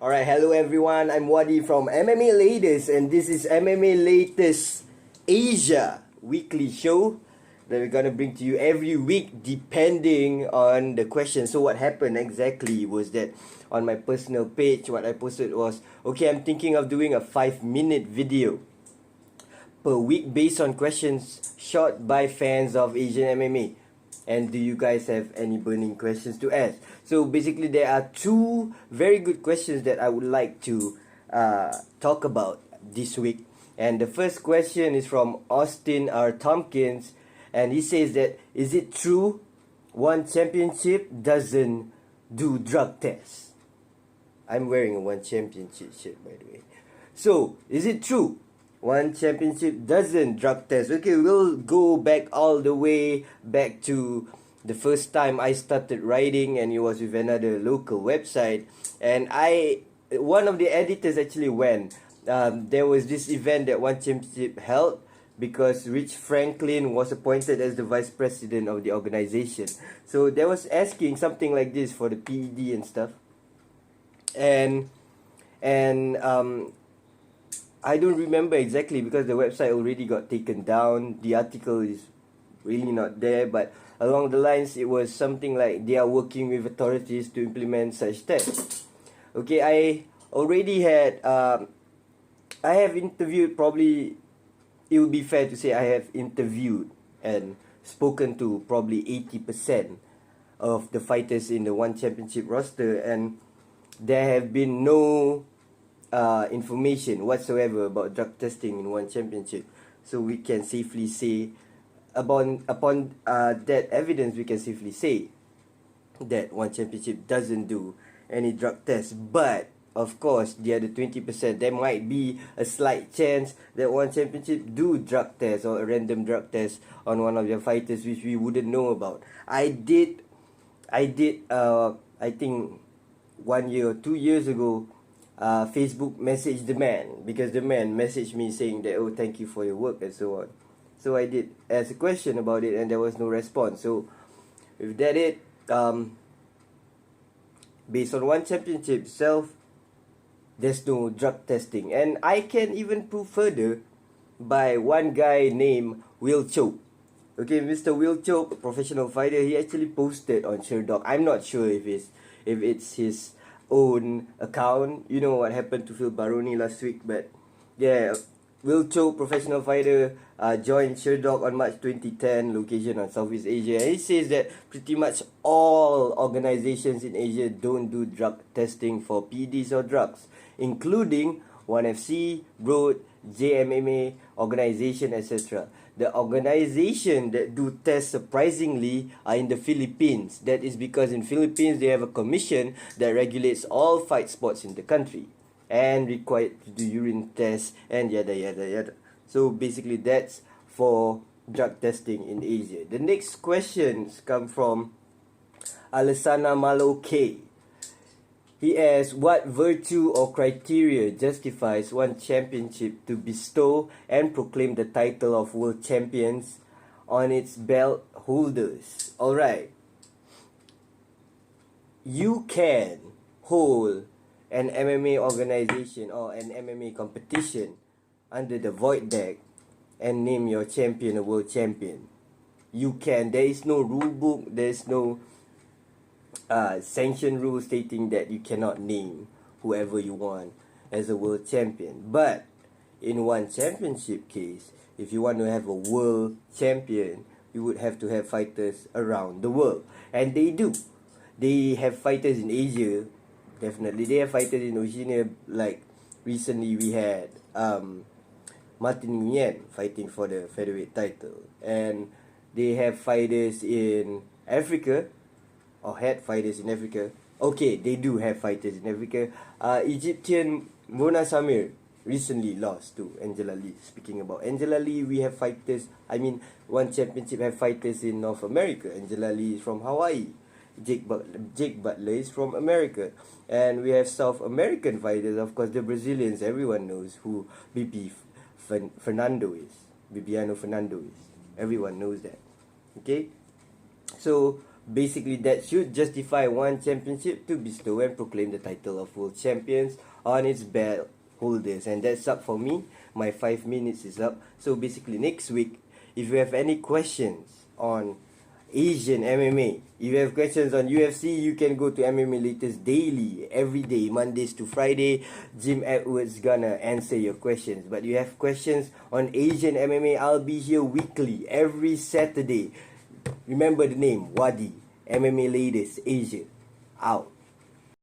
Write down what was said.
Alright, hello everyone. I'm Wadi from MMA Latest, and this is MMA Latest Asia weekly show that we're gonna bring to you every week depending on the question. So what happened exactly was that on my personal page, what I posted was, okay, I'm thinking of doing a 5-minute video per week based on questions shot by fans of Asian MMA. And do you guys have any burning questions to ask? So basically, there are two very good questions that I would like to talk about this week. And the first question is from Austin R. Tompkins, and he says that, is it true one championship doesn't do drug tests? I'm wearing a one championship shirt, by the way. So, is it true one championship doesn't drug test? Okay, we'll go back all the way back to the first time I started writing, and it was with another local website. And one of the editors actually went. There was this event that one championship held because Rich Franklin was appointed as the vice president of the organization. So there was asking something like this for the PED and stuff. And I don't remember exactly because the website already got taken down. The article is really not there, but along the lines it was something like they are working with authorities to implement such tests. Okay, I already had I have interviewed, probably it would be fair to say I have interviewed and spoken to probably 80% of the fighters in the one championship roster, and there have been no information whatsoever about drug testing in one championship. So we can safely say, upon that evidence, we can safely say that one championship doesn't do any drug tests. But of course, the other 20%, there might be a slight chance that one championship do drug tests or a random drug test on one of their fighters, which we wouldn't know about. I think 1 year or 2 years ago, Facebook messaged the man, because the man messaged me saying that, oh, thank you for your work and so on. So I did ask a question about it, and there was no response. So with that, based on one championship itself, there's no drug testing. And I can even prove further by one guy named Will Chope. Okay, Mr. Will Chope, a professional fighter, he actually posted on Sherdog. I'm not sure if it's his own account. You know what happened to Phil Baroni last week, but yeah, Will Chope, professional fighter, joined Sherdog on March 2010, location on Southeast Asia. And he says that pretty much all organizations in Asia don't do drug testing for PEDs or drugs, including 1FC, Broad, JMMA, organization, etc. The organization that do tests surprisingly are in the Philippines. That is because in Philippines they have a commission that regulates all fight sports in the country and required to do urine tests and yada yada yada. So basically that's for drug testing in Asia. The next questions come from Alessana Malo K. He asks, what virtue or criteria justifies one championship to bestow and proclaim the title of world champions on its belt holders? Alright. You can hold an MMA organization or an MMA competition under the void deck and name your champion a world champion. You can. There is no rule book. There is no sanction rule stating that you cannot name whoever you want as a world champion. But in one championship case, if you want to have a world champion, you would have to have fighters around the world. And they do. They have fighters in Asia. Definitely. They have fighters in Oceania. Like recently we had Martin Nguyen fighting for the featherweight title. And they have fighters in Africa, or had fighters in Africa. Okay, they do have fighters in Africa. Egyptian Mona Samir recently lost to Angela Lee. Speaking about Angela Lee, we have fighters. One championship have fighters in North America. Angela Lee is from Hawaii. Jake Butler is from America. And we have South American fighters, of course, the Brazilians. Everyone knows who Fernando is. Bibiano Fernando is. Everyone knows that. Okay? So Basically, that should justify one championship to bestow and proclaim the title of world champions on its belt holders. And that's up for me. My 5 minutes is up. So basically, next week, if you have any questions on Asian MMA, if you have questions on UFC, you can go to MMA Latest daily, every day, Mondays to Friday. Jim Edwards gonna answer your questions. But you have questions on Asian MMA, I'll be here weekly, every Saturday. Remember the name, Wadi, MMA Latest Asia. Out.